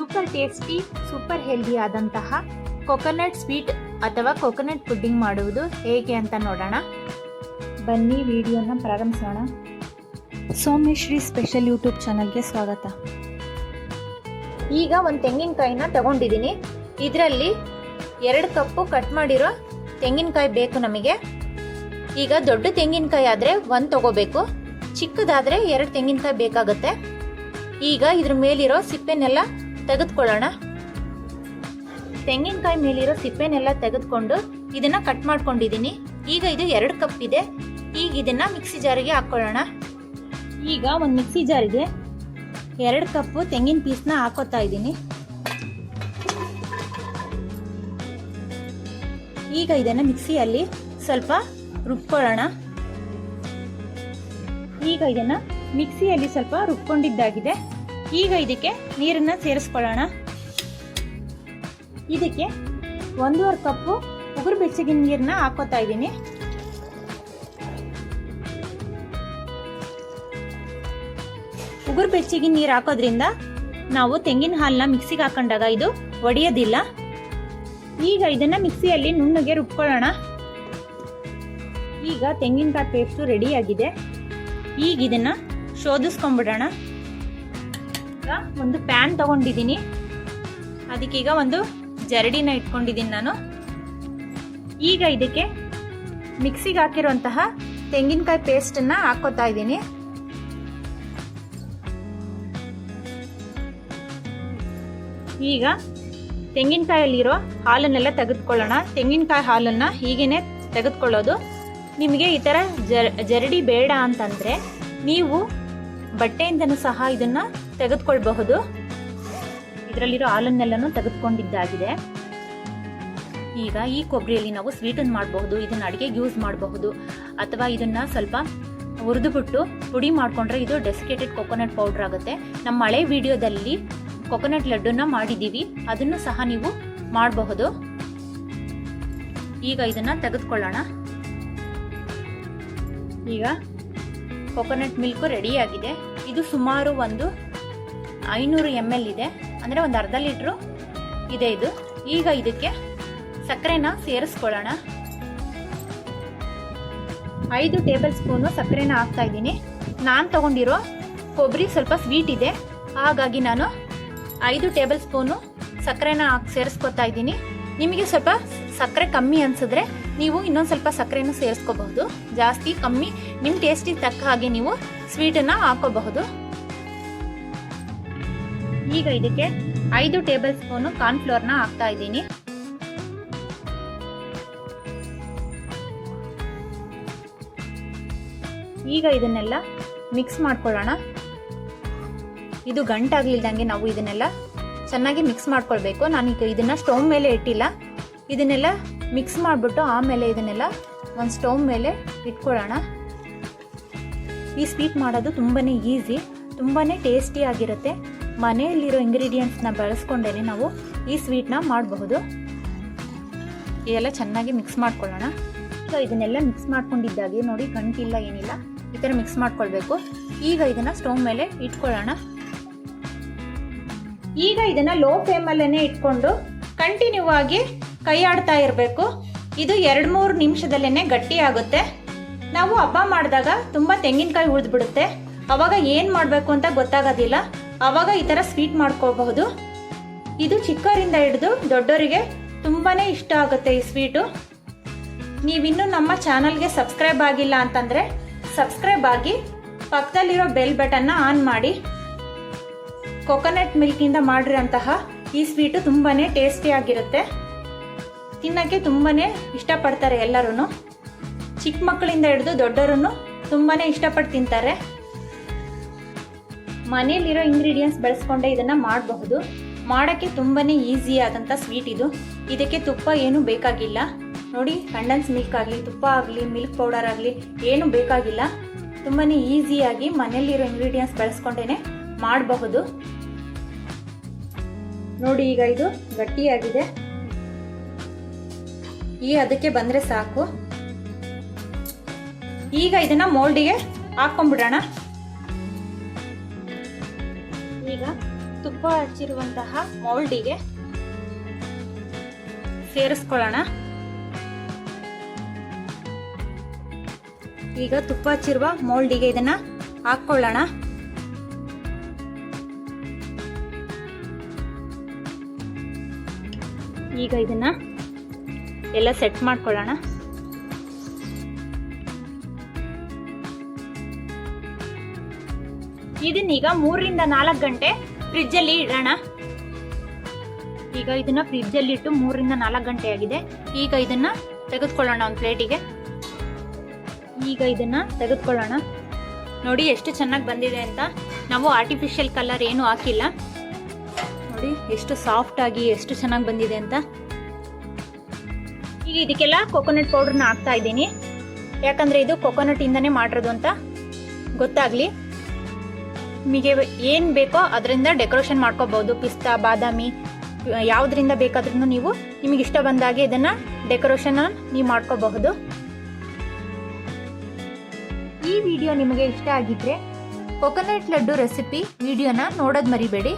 Super tasty super healthy ಆದಂತಹ coconut sweet ಅಥವಾ coconut pudding ಮಾಡುವುದು ಹೇಗೆ ಅಂತ ನೋಡೋಣ. ಬನ್ನಿ ವಿಡಿಯೋನ ಪ್ರಾರಂಭಿಸೋಣ. ಸೋಮೇಶ್ರೀ ಸ್ಪೆಷಲ್ ಯೂಟ್ಯೂಬ್ ಚಾನಲ್ಗೆ ಸ್ವಾಗತ. ಈಗ ಒಂದು ತೆಂಗಿನಕಾಯಿನ ತಗೊಂಡಿದ್ದೀನಿ. ಇದರಲ್ಲಿ 2 ಕಪ್ಪು ಕಟ್ ಮಾಡಿರೋ ತೆಂಗಿನಕಾಯಿ ಬೇಕು ನಮಗೆ. ಈಗ ದೊಡ್ಡ ತೆಂಗಿನಕಾಯಿ ಆದರೆ 1 ತಗೋಬೇಕು, ಚಿಕ್ಕದಾದರೆ 2 ತೆಂಗಿನಕಾಯಿ ಬೇಕಾಗುತ್ತೆ. ಈಗ ಇದ್ರ ಮೇಲಿರೋ ಸಿಪ್ಪೆನೆಲ್ಲ ತೆಗೆದುಕೊಳ್ಳೋಣ. ತೆಂಗಿನಕಾಯಿ ಮೇಲಿರೋ ಸಿಪ್ಪೆನೆಲ್ಲ ತೆಗೆದುಕೊಂಡು ಇದನ್ನ ಕಟ್ ಮಾಡ್ಕೊಂಡಿದ್ದೀನಿ. ಈಗ ಇದು 2 ಕಪ್ ಇದೆ. ಈಗ ಇದನ್ನ ಮಿಕ್ಸಿ ಜಾರಿಗೆ ಹಾಕೊಳ್ಳೋಣ. ಈಗ ಒಂದು ಮಿಕ್ಸಿ ಜಾರಿಗೆ 2 ಕಪ್ ತೆಂಗಿನ ಪೀಸ್ನ ಹಾಕೋತಾ ಇದ್ದೀನಿ. ಈಗ ಇದನ್ನ ಮಿಕ್ಸಿಯಲ್ಲಿ ಸ್ವಲ್ಪ ರುಬ್ಕೊಳ್ಳೋಣ. ಈಗ ಇದನ್ನ ಮಿಕ್ಸಿಯಲ್ಲಿ ಸ್ವಲ್ಪ ರುಬ್ಕೊಂಡಿದ್ದಾಗಿದೆ. ಈಗ ಇದಕ್ಕೆ ನೀರನ್ನ ಸೇರಿಸ್ಕೊಳ್ಳೋಣ. ಇದಕ್ಕೆ 1.5 ಕಪ್ಪು ಉಗುರು ಬೆಚ್ಚಗಿನ ನೀರನ್ನ ಹಾಕೋತಾ ಇದ್ದೀನಿ. ಉಗುರು ಬೆಚ್ಚಗಿನ ನೀರು ಹಾಕೋದ್ರಿಂದ ನಾವು ತೆಂಗಿನ ಹಾಲನ್ನ ಮಿಕ್ಸಿಗೆ ಹಾಕೊಂಡಾಗ ಇದು ಒಡೆಯೋದಿಲ್ಲ. ಈಗ ಇದನ್ನ ಮಿಕ್ಸಿಯಲ್ಲಿ ನುಣ್ಣಗೆ ರುಬ್ಕೊಳ್ಳೋಣ. ಈಗ ತೆಂಗಿನಕಾಯಿ ಪೇಸ್ಟು ರೆಡಿ ಆಗಿದೆ. ಈಗ ಇದನ್ನ ಶೋಧಿಸ್ಕೊಂಡ್ಬಿಡೋಣ. ಈಗ ಒಂದು ಪ್ಯಾನ್ ತಗೊಂಡಿದ್ದೀನಿ. ಅದಕ್ಕೀಗ ಒಂದು ಜರಡಿನ ಇಟ್ಕೊಂಡಿದ್ದೀನಿ ನಾನು. ಈಗ ಇದಕ್ಕೆ ಮಿಕ್ಸಿಗೆ ಹಾಕಿರುವಂತಹ ತೆಂಗಿನಕಾಯಿ ಪೇಸ್ಟನ್ನ ಹಾಕೋತಾ ಇದ್ದೀನಿ. ಈಗ ತೆಂಗಿನಕಾಯಲ್ಲಿರೋ ಹಾಲನ್ನೆಲ್ಲ ತೆಗೆದುಕೊಳ್ಳೋಣ. ತೆಂಗಿನಕಾಯಿ ಹಾಲನ್ನ ಹೀಗೇನೆ ತೆಗೆದುಕೊಳ್ಳೋದು. ನಿಮಗೆ ಈ ಥರ ಜರಡಿ ಬೇಡ ಅಂತಂದರೆ ನೀವು ಬಟ್ಟೆಯಿಂದನೂ ಸಹ ಇದನ್ನು ತೆಗೆದುಕೊಳ್ಬಹುದು. ಇದರಲ್ಲಿರೋ ಹಾಲನ್ನೆಲ್ಲನೂ ತೆಗೆದುಕೊಂಡಿದ್ದಾಗಿದೆ. ಈಗ ಈ ಕೊಬ್ಬರಿಯಲ್ಲಿ ನಾವು ಸ್ವೀಟನ್ನು ಮಾಡಬಹುದು, ಇದನ್ನು ಅಡುಗೆಗೆ ಯೂಸ್ ಮಾಡಬಹುದು, ಅಥವಾ ಇದನ್ನು ಸ್ವಲ್ಪ ಹುರಿದುಬಿಟ್ಟು ಪುಡಿ ಮಾಡಿಕೊಂಡ್ರೆ ಇದು ಡೆಸಿಕೇಟೆಡ್ ಕೊಕೊನಟ್ ಪೌಡ್ರ್ ಆಗುತ್ತೆ. ನಮ್ಮ ಹಳೆ ವಿಡಿಯೋದಲ್ಲಿ ಕೊಕೊನಟ್ ಲಡ್ಡುನ ಮಾಡಿದ್ದೀವಿ, ಅದನ್ನು ಸಹ ನೀವು ಮಾಡಬಹುದು. ಈಗ ಇದನ್ನು ತೆಗೆದುಕೊಳ್ಳೋಣ. ಈಗ ಕೊಕೊನಟ್ ಮಿಲ್ಕು ರೆಡಿಯಾಗಿದೆ. ಇದು ಸುಮಾರು ಒಂದು 500 ml ಇದೆ, ಅಂದರೆ ಒಂದು ಅರ್ಧ ಲೀಟ್ರು ಇದೆ ಇದು. ಈಗ ಇದಕ್ಕೆ ಸಕ್ಕರೆನ ಸೇರಿಸ್ಕೊಳ್ಳೋಣ. 5 ಟೇಬಲ್ ಸ್ಪೂನು ಸಕ್ಕರೆನ ಹಾಕ್ತಾ ಇದ್ದೀನಿ. ನಾನು ತಗೊಂಡಿರೋ ಕೊಬ್ಬರಿ ಸ್ವಲ್ಪ ಸ್ವೀಟ್ ಇದೆ, ಹಾಗಾಗಿ ನಾನು 5 ಟೇಬಲ್ ಸ್ಪೂನು ಸಕ್ಕರೆನ ಸೇರಿಸ್ಕೊತಾ ಇದ್ದೀನಿ. ನಿಮಗೆ ಸ್ವಲ್ಪ ಸಕ್ಕರೆ ಕಮ್ಮಿ ಅನಿಸಿದ್ರೆ ನೀವು ಇನ್ನೊಂದು ಸ್ವಲ್ಪ ಸಕ್ಕರೆನ ಸೇರಿಸ್ಕೋಬಹುದು. ಜಾಸ್ತಿ ಕಮ್ಮಿ ನಿಮ್ಮ ಟೇಸ್ಟಿಗೆ ತಕ್ಕ ಹಾಗೆ ನೀವು ಸ್ವೀಟನ್ನು ಹಾಕೋಬಹುದು. ಈಗ ಇದಕ್ಕೆ 5 ಟೇಬಲ್ ಸ್ಪೂನು ಕಾರ್ನ್ಫ್ಲೋರ್ನ ಹಾಕ್ತಾ ಇದ್ದೀನಿ. ಈಗ ಇದನ್ನೆಲ್ಲ ಮಿಕ್ಸ್ ಮಾಡ್ಕೊಳ್ಳೋಣ. ಇದು ಗಂಟಾಗ್ಲಿಲ್ದಂಗೆ ನಾವು ಇದನ್ನೆಲ್ಲ ಚೆನ್ನಾಗಿ ಮಿಕ್ಸ್ ಮಾಡ್ಕೊಳ್ಬೇಕು. ನಾನೀಗ ಇದನ್ನ ಸ್ಟವ್ ಮೇಲೆ ಇಟ್ಟಿಲ್ಲ. ಇದನ್ನೆಲ್ಲ ಮಿಕ್ಸ್ ಮಾಡಿಬಿಟ್ಟು ಆಮೇಲೆ ಇದನ್ನೆಲ್ಲ ಒಂದು ಸ್ಟವ್ ಮೇಲೆ ಇಟ್ಕೊಳ್ಳೋಣ. ಈ ಸ್ವೀಟ್ ಮಾಡೋದು ತುಂಬಾ ಈಸಿ, ತುಂಬಾ ಟೇಸ್ಟಿ ಆಗಿರುತ್ತೆ. ಮನೆಯಲ್ಲಿರೋ ಇಂಗ್ರೀಡಿಯೆಂಟ್ಸ್ನ ಬಳಸ್ಕೊಂಡೇ ನಾವು ಈ ಸ್ವೀಟ್ನ ಮಾಡಬಹುದು. ಇದೆಲ್ಲ ಚೆನ್ನಾಗಿ ಮಿಕ್ಸ್ ಮಾಡ್ಕೊಳ್ಳೋಣ. ಸೊ ಇದನ್ನೆಲ್ಲ ಮಿಕ್ಸ್ ಮಾಡ್ಕೊಂಡಿದ್ದಾಗೆ ನೋಡಿ, ಗಂಟಿಲ್ಲ ಏನಿಲ್ಲ, ಈ ಥರ ಮಿಕ್ಸ್ ಮಾಡ್ಕೊಳ್ಬೇಕು. ಈಗ ಇದನ್ನು ಸ್ಟವ್ ಮೇಲೆ ಇಟ್ಕೊಳ್ಳೋಣ. ಈಗ ಇದನ್ನು ಲೋ ಫ್ಲೇಮಲ್ಲೇ ಇಟ್ಕೊಂಡು ಕಂಟಿನ್ಯೂ ಆಗಿ ಕೈ ಆಡ್ತಾ ಇರಬೇಕು. ಇದು 2-3 ನಿಮಿಷದಲ್ಲೇ ಗಟ್ಟಿ ಆಗುತ್ತೆ. ನಾವು ಹಬ್ಬ ಮಾಡಿದಾಗ ತುಂಬ ತೆಂಗಿನಕಾಯಿ ಉಳಿದ್ಬಿಡುತ್ತೆ. ಅವಾಗ ಏನು ಮಾಡಬೇಕು ಅಂತ ಗೊತ್ತಾಗೋದಿಲ್ಲ. ಅವಾಗ ಈ ಥರ ಸ್ವೀಟ್ ಮಾಡ್ಕೋಬಹುದು. ಇದು ಚಿಕ್ಕವರಿಂದ ಹಿಡಿದು ದೊಡ್ಡವರಿಗೆ ತುಂಬಾ ಇಷ್ಟ ಆಗುತ್ತೆ ಈ ಸ್ವೀಟು. ನೀವಿನ್ನೂ ನಮ್ಮ ಚಾನಲ್ಗೆ ಸಬ್ಸ್ಕ್ರೈಬ್ ಆಗಿಲ್ಲ ಅಂತಂದರೆ ಸಬ್ಸ್ಕ್ರೈಬ್ ಆಗಿ ಪಕ್ಕದಲ್ಲಿರೋ ಬೆಲ್ ಬಟನ್ನ ಆನ್ ಮಾಡಿ. ಕೊಕೊನಟ್ ಮಿಲ್ಕಿಂದ ಮಾಡಿರೋಂತಹ ಈ ಸ್ವೀಟು ತುಂಬಾ ಟೇಸ್ಟಿ ಆಗಿರುತ್ತೆ. ತಿನ್ನೋಕ್ಕೆ ತುಂಬಾ ಇಷ್ಟಪಡ್ತಾರೆ ಎಲ್ಲರೂ. ಚಿಕ್ಕ ಮಕ್ಕಳಿಂದ ಹಿಡಿದು ದೊಡ್ಡವರು ತುಂಬಾ ಇಷ್ಟಪಟ್ಟು ತಿಂತಾರೆ. ಮನೆಯಲ್ಲಿರೋ ಇಂಗ್ರೀಡಿಯೆಂಟ್ಸ್ ಬಳಸ್ಕೊಂಡೆ ಇದನ್ನು ಮಾಡಬಹುದು. ಮಾಡೋಕ್ಕೆ ತುಂಬಾ ಈಸಿ ಆದಂಥ ಸ್ವೀಟ್ ಇದು. ಇದಕ್ಕೆ ತುಪ್ಪ ಏನೂ ಬೇಕಾಗಿಲ್ಲ ನೋಡಿ. ಕಂಡೆನ್ಸ್ ಮಿಲ್ಕ್ ಆಗಲಿ, ತುಪ್ಪ ಆಗಲಿ, ಮಿಲ್ಕ್ ಪೌಡರ್ ಆಗಲಿ ಏನೂ ಬೇಕಾಗಿಲ್ಲ. ತುಂಬಾ ಈಸಿಯಾಗಿ ಮನೆಯಲ್ಲಿರೋ ಇಂಗ್ರೀಡಿಯೆಂಟ್ಸ್ ಬಳಸ್ಕೊಂಡೇ ಮಾಡಬಹುದು ನೋಡಿ. ಈಗ ಇದು ಗಟ್ಟಿಯಾಗಿದೆ. ಈ ಅದಕ್ಕೆ ಬಂದರೆ ಸಾಕು. ಈಗ ಇದನ್ನ ಮೋಲ್ಡಿಗೆ ಹಾಕೊಂಡ್ಬಿಡೋಣ. ಈಗ ತುಪ್ಪ ಹಚ್ಚಿರುವಂತಹ ಮೌಲ್ಡಿಗೆ ಸೇರಿಸ್ಕೊಳ್ಳೋಣ. ಈಗ ತುಪ್ಪ ಹಚ್ಚಿರುವ ಮೌಲ್ಡಿಗೆ ಇದನ್ನ ಹಾಕೊಳ್ಳೋಣ. ಈಗ ಇದನ್ನ ಎಲ್ಲ ಸೆಟ್ ಮಾಡ್ಕೊಳ್ಳೋಣ. ಇದನ್ನೀಗ 3 ರಿಂದ 4 ಗಂಟೆ ಫ್ರಿಡ್ಜ್ ಅಲ್ಲಿ ಇಡೋಣ. ಈಗ ಇದನ್ನ ಫ್ರಿಡ್ಜ್ ಅಲ್ಲಿ ಇಟ್ಟು 3 ರಿಂದ 4 ಗಂಟೆ ಆಗಿದೆ. ಈಗ ಇದನ್ನ ತೆಗೆದುಕೊಳ್ಳೋಣ ಒಂದು ಪ್ಲೇಟಿಗೆ. ಈಗ ಇದನ್ನ ತೆಗೆದುಕೊಳ್ಳೋಣ. ನೋಡಿ ಎಷ್ಟು ಚೆನ್ನಾಗಿ ಬಂದಿದೆ ಅಂತ. ನಾವು ಆರ್ಟಿಫಿಷಿಯಲ್ ಕಲರ್ ಏನು ಹಾಕಿಲ್ಲ. ನೋಡಿ ಎಷ್ಟು ಸಾಫ್ಟ್ ಆಗಿ ಎಷ್ಟು ಚೆನ್ನಾಗಿ ಬಂದಿದೆ ಅಂತ. ಈಗ ಇದಕ್ಕೆಲ್ಲ ಕೊಕೊನಟ್ ಪೌಡರ್ನ ಹಾಕ್ತಾ ಇದ್ದೀನಿ. ಯಾಕಂದ್ರೆ ಇದು ಕೊಕೊನಟ್ ಇಂದಾನೆ ಮಾಡಿರೋದು ಅಂತ ಗೊತ್ತಾಗ್ಲಿ. ನಿಮಗೆ ಏನು ಬೇಕೋ ಅದರಿಂದ ಡೆಕೋರೇಷನ್ ಮಾಡ್ಕೋಬಹುದು. ಪಿಸ್ತಾ, ಬಾದಾಮಿ ಯಾವುದರಿಂದ ಬೇಕಾದ್ರೂ ನೀವು ನಿಮಗೆ ಇಷ್ಟ ಬಂದಾಗೆ ಇದನ್ನ ಡೆಕೋರೇಷನ್ ನೀವು ಮಾಡ್ಕೋಬಹುದು. ಈ ವಿಡಿಯೋ ನಿಮಗೆ ಇಷ್ಟ ಆಗಿದ್ರೆ ಕೊಕೊನಟ್ ಲಡ್ಡು ರೆಸಿಪಿ ವಿಡಿಯೋನ ನೋಡೋದು ಮರಿಬೇಡಿ.